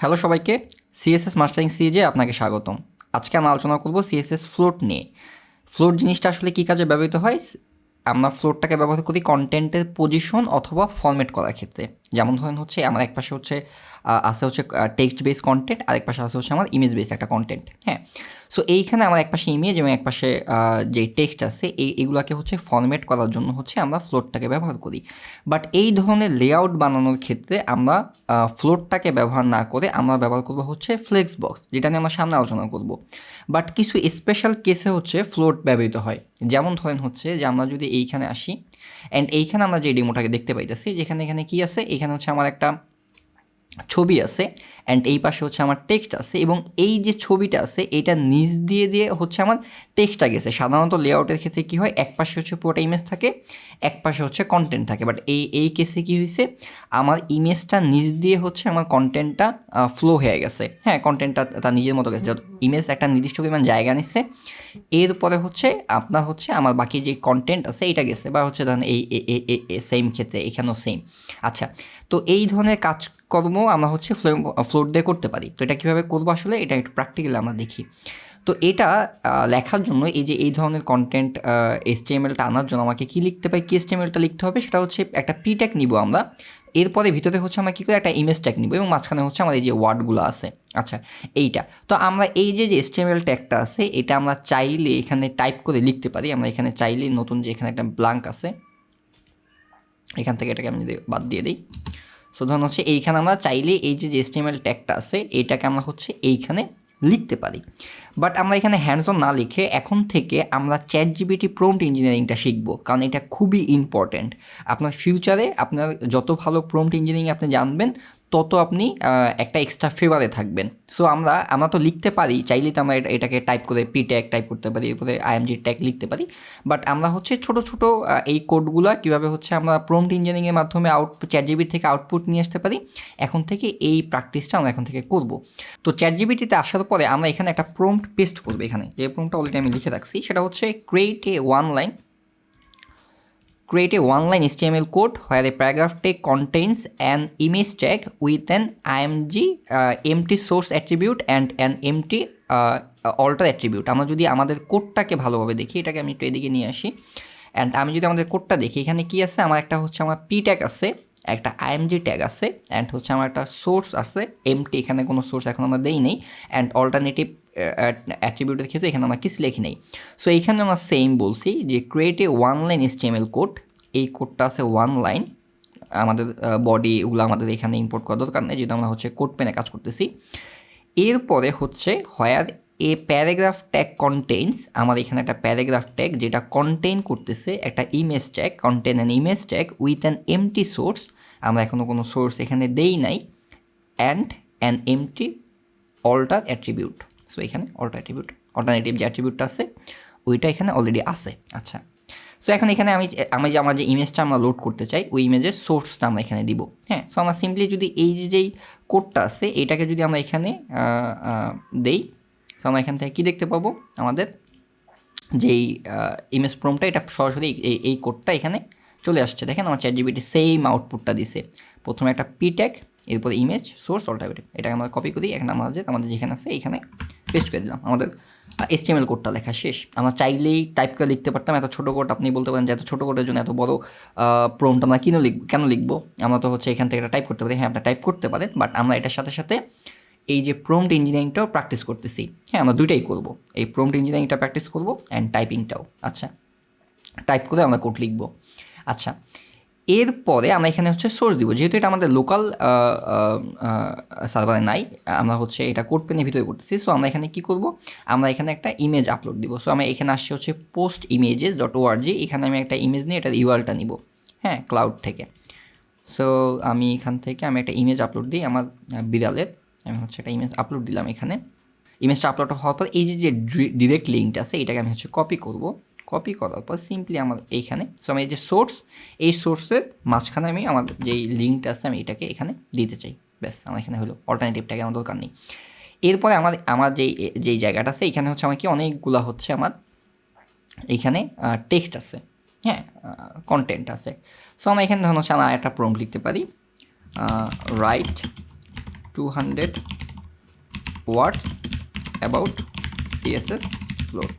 Hello সবাইকে, CSS mastering সিরিজে আপনাকে স্বাগতম। আজকে আমরা আলোচনা করব সিএসএস ফ্লোট নিয়ে। ফ্লোট জিনিসটা আসলে কী কাজে ব্যবহৃত হয়? আমরা ফ্লোটটাকে ব্যবহার করি কন্টেন্টের পজিশন অথবা ফরম্যাট করার ক্ষেত্রে। যেমন ধরেন হচ্ছে আমার এক পাশে হচ্ছে আছে হচ্ছে টেক্সট বেস কন্টেন্ট, আর এক পাশে আছে হচ্ছে আমার ইমেজ বেস একটা কন্টেন্ট। হ্যাঁ, সো এইখানে আমার এক পাশে ইমেজ এবং এক পাশে যে টেক্সট আছে এগুলোকে হচ্ছে ফরম্যাট করার জন্য হচ্ছে আমরা ফ্লোটটাকে ব্যবহার করি। বাট এই ধরনের লেআউট বানানোর ক্ষেত্রে আমরা ফ্লোটটাকে ব্যবহার না করে আমরা ব্যবহার করবো হচ্ছে ফ্লেক্স বক্স, যেটা নিয়ে আমরা সামনে আলোচনা করব। বাট কিছু স্পেশাল কেসে হচ্ছে ফ্লোট ব্যবহৃত হয়। যেমন ধরেন হচ্ছে যে আমরা যদি এইখানে আসি অ্যান্ড এইখানে আমরা যে ডেমোটাকে দেখতে পাইতেছি, যেখানে এখানে কি আছে, এখানে হচ্ছে আমার একটা ছবি আছে অ্যান্ড এই পাশে হচ্ছে আমার টেক্সট আছে, এবং এই যে ছবিটা আছে এটা নিচ দিয়ে দিয়ে হচ্ছে আমার টেক্সটটা গেছে। সাধারণত লেআউটের ক্ষেত্রে কী হয়, এক পাশে হচ্ছে পুরোটা ইমেজ থাকে, এক পাশে হচ্ছে কন্টেন্ট থাকে। বাট এই কেসে কী হয়েছে, আমার ইমেজটা নিচ দিয়ে হচ্ছে আমার কন্টেন্টটা ফ্লো হয়ে গেছে। হ্যাঁ, কন্টেন্টটা তার নিজের মতো গেছে, ইমেজ একটা নির্দিষ্ট পরিমাণ জায়গা নিচ্ছে, এরপরে হচ্ছে আপনার হচ্ছে আমার বাকি যে কন্টেন্ট আছে এটা গেছে, বা হচ্ছে ধরেন এই সেম ক্ষেত্রে এখানেও সেম। আচ্ছা, তো এই ধরনের কাজকর্ম আমরা হচ্ছে ফ্লোট দিয়ে করতে পারি। তো এটা কীভাবে করবো আসলে, এটা একটু প্র্যাকটিক্যালি আমরা দেখি। তো এটা লেখার জন্য এই ধরনের কন্টেন্ট HTML-টা আনার জন্য আমাকে কী লিখতে পারি, কি HTML-টা লিখতে হবে, সেটা হচ্ছে একটা পি ট্যাগ নিব আমরা। এরপরে ভিতরে হচ্ছে আমরা কী করে একটা ইমেজ ট্যাগ নিব, এবং মাঝখানে হচ্ছে আমার এই যে ওয়ার্ডগুলো আছে। আচ্ছা, এইটা তো আমরা এই যে HTML ট্যাগটা আছে এটা আমরা চাইলে এখানে টাইপ করে লিখতে পারি। আমরা এখানে চাইলে নতুন যে এখানে একটা ব্ল্যাঙ্ক আছে, এখান থেকে এটাকে আমি যদি বাদ দিয়ে দিই, সো ধরুন হচ্ছে এইখানে আমরা চাইলে এই যে HTML ট্যাগটা আছে এইটাকে আমরা হচ্ছে এইখানে লিখতে পারি। বাট আমরা এখানে হ্যান্ডস অন না লিখে এখন থেকে আমরা ChatGPT প্রম্পট ইঞ্জিনিয়ারিংটা শিখব, কারণ এটা খুবই ইম্পর্ট্যান্ট। আপনার ফিউচারে আপনার যত ভালো প্রম্পট ইঞ্জিনিয়ারিং আপনি জানবেন, তত আপনি একটা এক্সট্রা ফেভারে থাকবেন। সো আমরা তো লিখতে পারি, চাইলেই তো আমরা এটাকে টাইপ করে পি ট্যাগ টাইপ করতে পারি, এরপরে IMG ট্যাগ লিখতে পারি। বাট আমরা হচ্ছে ছোট ছোট এই কোডগুলো কীভাবে হচ্ছে আমরা প্রম্পট ইঞ্জিনিয়ারিংয়ের মাধ্যমে ChatGPT থেকে আউটপুট নিয়ে আসতে পারি, এখন থেকে এই প্র্যাকটিসটা আমরা এখন থেকে করব। তো ChatGPT-তে আসার পরে আমরা এখানে একটা প্রম্পট পেস্ট করবো। এখানে যে প্রম্পটটা অলরেডি আমি লিখে রাখছি সেটা হচ্ছে create a one line HTML code where a paragraph tag contains an image tag with an IMG empty source attribute and an empty alter attribute। আমরা যদি আমাদের কোডটাকে ভালোভাবে দেখি, এটাকে আমি একটু এদিকে নিয়ে আসি, অ্যান্ড আমি যদি আমাদের কোডটা দেখি, এখানে কি আছে, আমার একটা হচ্ছে আমার পি ট্যাগ আছে, একটা IMG ট্যাগ আছে, অ্যান্ড হচ্ছে আমার একটা সোর্স আছে এমটি, এখানে কোনো সোর্স এখন আমরা দেই নেই, অ্যান্ড অল্টারনেটিভ অ্যাট্রিবিউটের ক্ষেত্রে এখানে আমরা কিছু লিখি নেই। সো এইখানে আমরা সেম বলছি যে create a one line HTML code. এই কোডটা আছে ওয়ান লাইন, আমাদের বডি এগুলো আমাদের এখানে ইম্পোর্ট করা দরকার নেই, যেহেতু আমরা হচ্ছে কোড পেনে কাজ করতেছি। এরপরে হচ্ছে where a paragraph tag contains, আমার এখানে একটা প্যারাগ্রাফ ট্যাগ যেটা কন্টেইন করতেছে একটা image tag, contain an image tag with an empty source, আমরা এখনও কোনো সোর্স এখানে দেই নাই, and an empty alt attribute. So এখানে অল্টারনেটিভ যে অ্যাট্রিবিউটটা আছে ওইটা এখানে অলরেডি আছে। আচ্ছা, সো এখন এখানে আমি যে আমার যে ইমেজটা আমরা লোড করতে চাই ওই ইমেজের সোর্সটা আমরা এখানে দিব। হ্যাঁ, সো আমরা সিম্পলি যদি এই যেই কোডটা আছে এইটাকে যদি আমরা এখানে দেই, সো আমরা এখান থেকে কী দেখতে পাবো, আমাদের যেই ইমেজ প্রম্পটটা এটা সরাসরি এই কোডটা এখানে চলে আসছে। দেখেন আমার ChatGPT সেম আউটপুটটা দিছে, প্রথমে একটা পি ট্যাগ, এরপরে ইমেজ সোর্স অল্টারনেটিভ। এটাকে আমরা কপি করি, এখন আমাদের যেখানে আছে এখানে পেস্ট করে দিলাম, আমাদের HTML কোডটা লেখা শেষ। আমরা চাইলেই টাইপ করে লিখতে পারতাম, এত ছোটো কোড। আপনি বলতে পারেন যে এত ছোটো কোডের জন্য এত বড় প্রম্পট আমরা কেন লিখবো, আমরা তো হচ্ছে এখান থেকে এটা টাইপ করতে পারি। হ্যাঁ, আপনারা টাইপ করতে পারেন, বাট আমরা এটার সাথে সাথে এই যে প্রম্পট ইঞ্জিনিয়ারিংটাও প্র্যাকটিস করতেছি। হ্যাঁ, আমরা দুইটাই করব, এই প্রম্পট ইঞ্জিনিয়ারিংটা প্র্যাকটিস করব অ্যান্ড টাইপিংটাও। আচ্ছা, টাইপ করে আমরা কোড লিখব। আচ্ছা, এরপরে আমরা এখানে হচ্ছে সোর্স দিব, যেহেতু এটা আমাদের লোকাল সার্ভারে নাই, আমরা হচ্ছে এটা কোড পেনের ভিতরে করতেছি। সো আমরা এখানে কী করব, আমরা এখানে একটা ইমেজ আপলোড দিব। সো আমি এখানে আসছি হচ্ছে postimages.org, এখানে আমি একটা ইমেজ নিয়ে এটার URL-টা নিব, হ্যাঁ, ক্লাউড থেকে। সো আমি এখান থেকে আমি একটা ইমেজ আপলোড দিই আমার বিড়ালের, আমি হচ্ছে একটা ইমেজ আপলোড দিলাম। এখানে ইমেজটা আপলোড হওয়ার পর এই যে ডিরেক্ট লিঙ্কটা আছে এটাকে আমি হচ্ছে কপি করব। কপি করার পর সিম্পলি আমার এইখানে, সো আমি এই যে সোর্স, এই সোর্সের মাঝখানে আমি আমার যেই লিঙ্কটা আছে আমি এটাকে এখানে দিতে চাই। ব্যাস, আমার এখানে হলো, অল্টারনেটিভটাকে আমার দরকার নেই। এরপরে আমার যেই জায়গাটা আছে এখানে হচ্ছে আমার কি অনেকগুলো হচ্ছে আমার এইখানে টেক্সট আছে, হ্যাঁ, কন্টেন্ট আছে। সো আমরা এখানে ধরুন হচ্ছে আমরা একটা প্রম্পট লিখতে পারি, right 200 words about CSS float.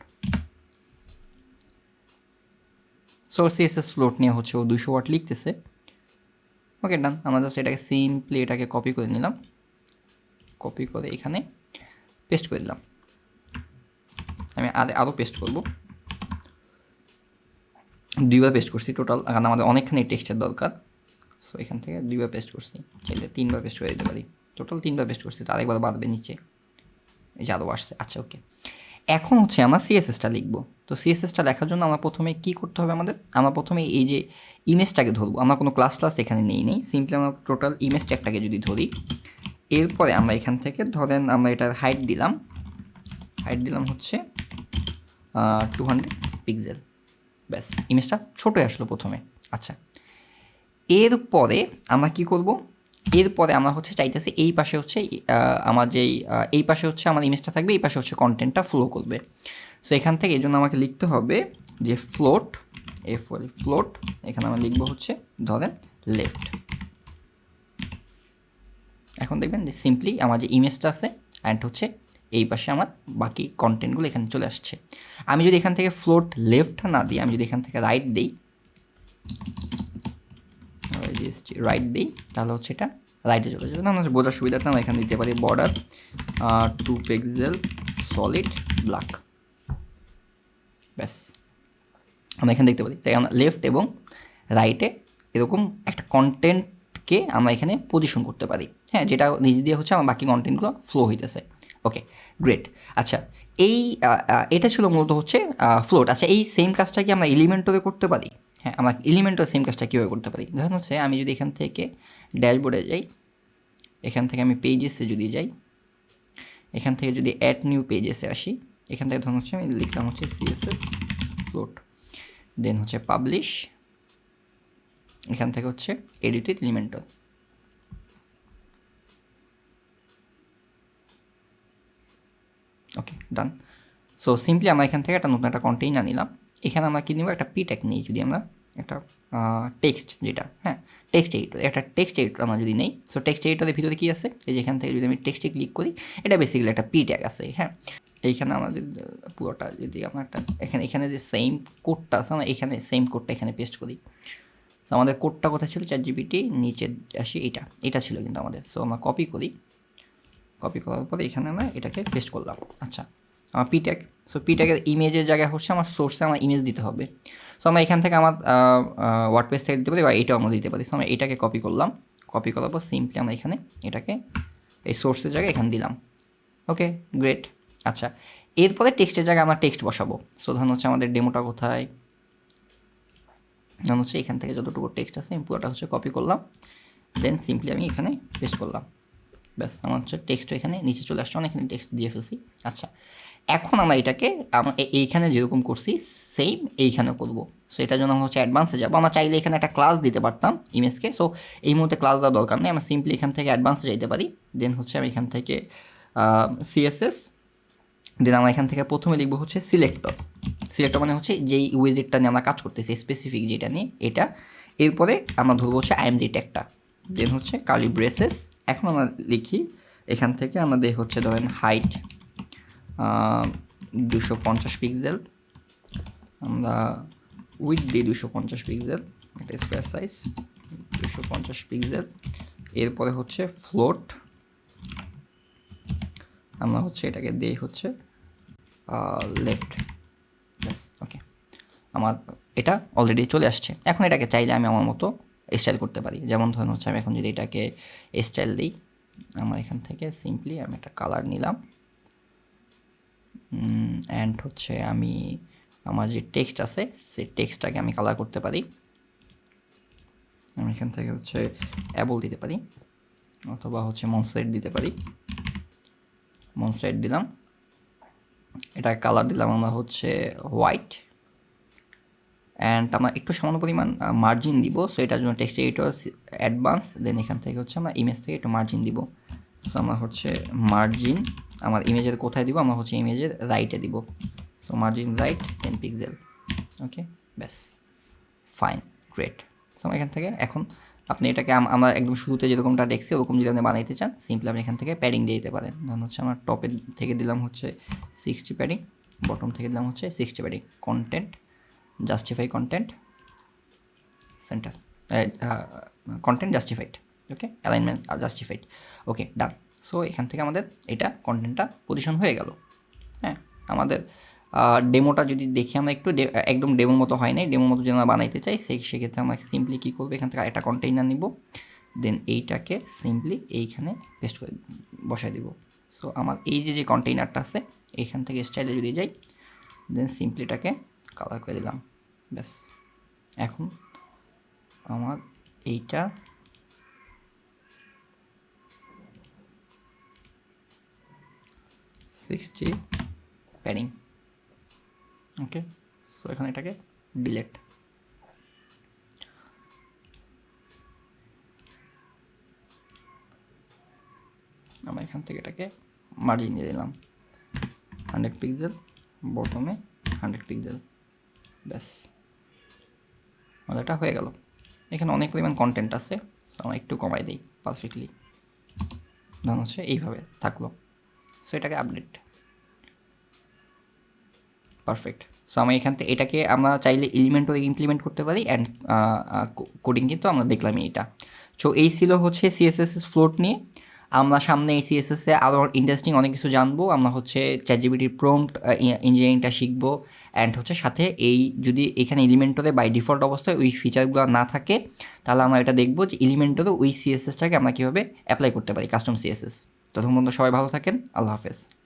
So CSS float নিয়ে হচ্ছে ও 200 ওয়ার্ড লিখতেছে। ওকে ডান, আমরা জাস্ট এটাকে সিম্পলি এটাকে কপি করে নিলাম, কপি করে এখানে পেস্ট করে দিলাম। আমি আরও পেস্ট করব, 2বার পেস্ট করছি টোটাল, কারণ আমাদের অনেকখানি টেক্সটের দরকার। সো এখান থেকে 2বার পেস্ট করছি, চাইলে 3বার পেস্ট করে দিতে পারি। টোটাল 3বার পেস্ট করছি, তো আরেকবার বাড়বে নিচে, এই যে আরও আসছে। আচ্ছা ওকে, এখন হচ্ছে আমরা CSSটা লিখবো। তো CSSটা লেখার জন্য আমরা প্রথমে কী করতে হবে আমাদের, আমরা প্রথমে এই যে ইমেজটাকে ধরবো। আমরা কোনো ক্লাস এখানে নেই, সিম্পলি আমরা টোটাল ইমেজ ট্যাগটাকে যদি ধরি, এরপরে আমরা এখান থেকে ধরেন আমরা এটার হাইট দিলাম হচ্ছে 200 পিক্সেল। ব্যাস, ইমেজটা ছোটোই আসলো প্রথমে। আচ্ছা, এরপরে আমরা কি করব, এরপরে আমরা হচ্ছে চাইতেছি এই পাশে হচ্ছে আমার যেই এই পাশে হচ্ছে আমার ইমেজটা থাকবে, এই পাশে হচ্ছে কন্টেন্টটা ফ্লো করবে। সো এখান থেকে এই জন্য আমাকে লিখতে হবে যে ফ্লোট, ফ্লোট এখানে আমরা লিখবো হচ্ছে ধরেন লেফট। এখন দেখবেন যে সিম্পলি আমার যে ইমেজটা আছে অ্যান্ড হচ্ছে এই পাশে আমার বাকি কন্টেন্টগুলো এখানে চলে আসছে। আমি যদি এখান থেকে ফ্লোট লেফট না দিই, আমি যদি এখান থেকে রাইট দিই, তাহলে হচ্ছে এটা রাইটে চলে যাবে। আমরা বোঝার সুবিধাটা আমরা এখানে দিতে পারি বর্ডার 2 পিক্সেল সলিড ব্ল্যাক। ব্যাস, আমরা এখানে দেখতে পারি, তাই আমরা লেফট এবং রাইটে এরকম একটা কন্টেন্টকে আমরা এখানে পজিশন করতে পারি, হ্যাঁ, যেটা নিজ দিয়ে হচ্ছে আমার বাকি কন্টেন্টগুলো ফ্লো হইতেছে। Okay great. আচ্ছা, এটা ছিল মূলত হচ্ছে ফ্লোট। আচ্ছা, এই সেম কাজটা কি আমরা এলিমেন্টরে করতে পারি? হ্যাঁ, আমরা এলিমেন্টের সেম কাজটা কীভাবে করতে পারি? ধরুন হচ্ছে আমি যদি এখান থেকে ড্যাশবোর্ডে যাই, এখান থেকে আমি পেজেসে যদি যাই, এখান থেকে যদি অ্যাড নিউ পেজেসে আসি, এখান থেকে ধরুন হচ্ছে আমি লিখলাম হচ্ছে CSS ফ্লোট, দেন হচ্ছে পাবলিশ, এখান থেকে হচ্ছে edit with Elementor. Okay done. So simply আমরা এখান থেকে একটা নতুন একটা কন্টেইনার নিলাম, এখানে আমরা কী নিব, একটা p-tag নিই। যদি আমরা একটা টেক্সট, যেটা হ্যাঁ টেক্সট এডিটর, একটা টেক্সট এডিটর আমরা যদি নেই, সো টেক্সট এডিটরের ভিতরে কী আছে, এই যে এখান থেকে যদি আমি টেক্সটে ক্লিক করি, এটা বেসিক্যালি একটা p-tag আছে। হ্যাঁ, এইখানে আমাদের পুরোটা যদি আমরা একটা এখানে যে সেম কোডটা আছে, আমরা এখানে সেম কোডটা এখানে পেস্ট করি। সো আমাদের কোডটা কোথায় ছিল, ChatGPT নিচে আসি, এটা ছিল কিন্তু আমাদের। সো আমরা কপি করার পরে এখানে আমরা এটাকে পেস্ট করলাম। আচ্ছা, আমার p-tag, সো p-tagের ইমেজের জায়গায় হচ্ছে আমার সোর্সে আমার ইমেজ দিতে হবে। সো আমরা এখান থেকে আমার ওয়ার্ডপ্রেস থেকে দিতে পারি বা এটাও আমরা দিতে পারি। সো আমরা এটাকে কপি করলাম, কপি করার পর সিম্পলি আমরা এখানে এটাকে এই সোর্সের জায়গায় এখানে দিলাম। Okay great. আচ্ছা, এরপরে টেক্সটের জায়গায় আমরা টেক্সট বসাবো। সো ধরুন হচ্ছে আমাদের ডেমোটা কোথায়, ধরুন হচ্ছে এখান থেকে যতটুকু টেক্সট আছে আমি পুরোটা হচ্ছে কপি করলাম, দেন সিম্পলি আমি এখানে পেস্ট করলাম। ব্যাস, আমার হচ্ছে টেক্সট এখানে নিচে চলে আসছে, অনেকখানি টেক্সট দিয়ে ফেলছি। আচ্ছা, এখন আমরা এটাকে এইখানে যেরকম করছি সেম এইখানে করব। সো এটার জন্য আমরা হচ্ছে অ্যাডভান্সে যাবো। আমরা চাইলে এখানে একটা ক্লাস দিতে পারতাম ইমেজকে, সো এই মুহূর্তে ক্লাস দেওয়ার দরকার নেই, আমরা সিম্পলি এখান থেকে অ্যাডভান্সে যেতে পারি। দেন হচ্ছে আমি এখান থেকে CSS, দেন আমরা এখান থেকে প্রথমে লিখবো হচ্ছে সিলেক্টর মানে হচ্ছে যেই উইজেটটা নিয়ে আমরা কাজ করতেছি স্পেসিফিক যেটা নিয়ে এটা। এরপরে আমরা ধরবো হচ্ছে IMG ট্যাগটা, দেন হচ্ছে কার্লি ব্রেসেস। এখন আমরা লিখি এখান থেকে আমাদের হচ্ছে ধরেন হাইট 250 পিক্সেল, আমরা উইথ দিই 250 পিক্সেল, এটা স্কোয়ার সাইজ 250 পিক্সেল। এরপরে হচ্ছে ফ্লোট, আমরা হচ্ছে এটাকে দিই হচ্ছে লেফট। ব্যাস, ওকে, আমার এটা অলরেডি চলে আসছে। এখন এটাকে চাইলে আমি আমার মতো স্টাইল করতে পারি। যেমন ধরুন হচ্ছে আমি এখন যদি এটাকে স্টাইল দিই, আমার এখান থেকে সিম্পলি আমি একটা কালার নিলাম, অ্যান্ড হচ্ছে আমি আমার যে টেক্সট আছে সেই টেক্সটটাকে আমি কালার করতে পারি। আমি এখান থেকে হচ্ছে অ্যাবল দিতে পারি, অথবা হচ্ছে মনস্ট্রেট দিতে পারি। মনস্ট্রেট দিলাম, এটা কালার দিলাম আমরা হচ্ছে হোয়াইট, অ্যান্ড আমরা একটু সামান্য পরিমাণ মার্জিন দিব। সো এটার জন্য টেক্সট এডিটর অ্যাডভান্স, দেন এখান থেকে হচ্ছে আমরা ইমেজ থেকে একটু মার্জিন দিব। সো আমরা হচ্ছে মার্জিন আমার ইমেজের কোথায় দিব, আমরা হচ্ছে ইমেজের রাইটে দিব। So margin right 10 pixel. Okay ব্যাস, ফাইন, গ্রেট। সো এখান থেকে এখন আপনি এটাকে আমরা একদম শুরুতে যেরকমটা দেখছি ওরকম যদি আপনি বানাইতে চান সিম্পলি আপনি এখান থেকে প্যাডিং দিয়ে দিতে পারেন। ধরুন হচ্ছে আমার টপের থেকে দিলাম হচ্ছে 60 প্যাডিং, বটম থেকে দিলাম হচ্ছে 60 padding, content justify content centre, content justified, okay, alignment justified, okay done. So এখান থেকে আমাদের এটা কন্টেন্টটা পজিশন হয়ে গেল। হ্যাঁ, আমাদের ডেমোটা যদি দেখি আমরা একটু একদম ডেমোর মতো হয় নাই, ডেমোর মতো যদি আমরা বানাইতে চাই সেক্ষেত্রে আমরা সিম্পলি কী করবো, এখান থেকে একটা কন্টেইনার নিব, দেন এইটাকে সিম্পলি এইখানে পেস্ট করে বসাই দিব। সো আমার এই যে কন্টেইনারটা আছে এইখান থেকে স্টাইলে যদি যাই, দেন সিম্পলি এটাকে কালার করে দিলাম, ব্যাস। এখন আমার এইটা সিক্সটি প্যাডিং, ওকে। সো এখানে এটাকে ডিলেট, আমরা এখান থেকে এটাকে মার্জিন দিয়ে দিলাম 100 পিক্সেল, বটমে 100 পিক্সেল, ব্যাস আমাদের এটা হয়ে গেল। এখানে অনেক পরিমাণ কন্টেন্ট আছে, সো আমরা একটু কমাই দিই পারফেক্টলি, ধরুন হচ্ছে এইভাবে থাকলো। সো এটাকে আপডেট, পারফেক্ট। সো আমরা এখান থেকে এটাকে আমরা চাইলে এলিমেন্টও ইমপ্লিমেন্ট করতে পারি অ্যান্ড কোডিং কিন্তু আমরা দেখলামই এটা। সো এই ছিল হচ্ছে সিএসএস ফ্লোট নিয়ে। আমরা সামনে এই সিএসএসে আরও ইন্টারেস্টিং অনেক কিছু জানবো। আমরা হচ্ছে চ্যাটজিপিটির প্রম্পট ইঞ্জিনিয়ারিংটা শিখবো অ্যান্ড হচ্ছে সাথে এই যদি এখানে এলিমেন্টরে বাই ডিফল্ট অবস্থায় ওই ফিচারগুলো না থাকে তাহলে আমরা এটা দেখবো যে এলিমেন্টরে ওই সিএসএসটাকে আমরা কীভাবে অ্যাপ্লাই করতে পারি, কাস্টম সিএসএস। তখন পর্যন্ত সবাই ভালো থাকেন, আল্লাহ হাফেজ।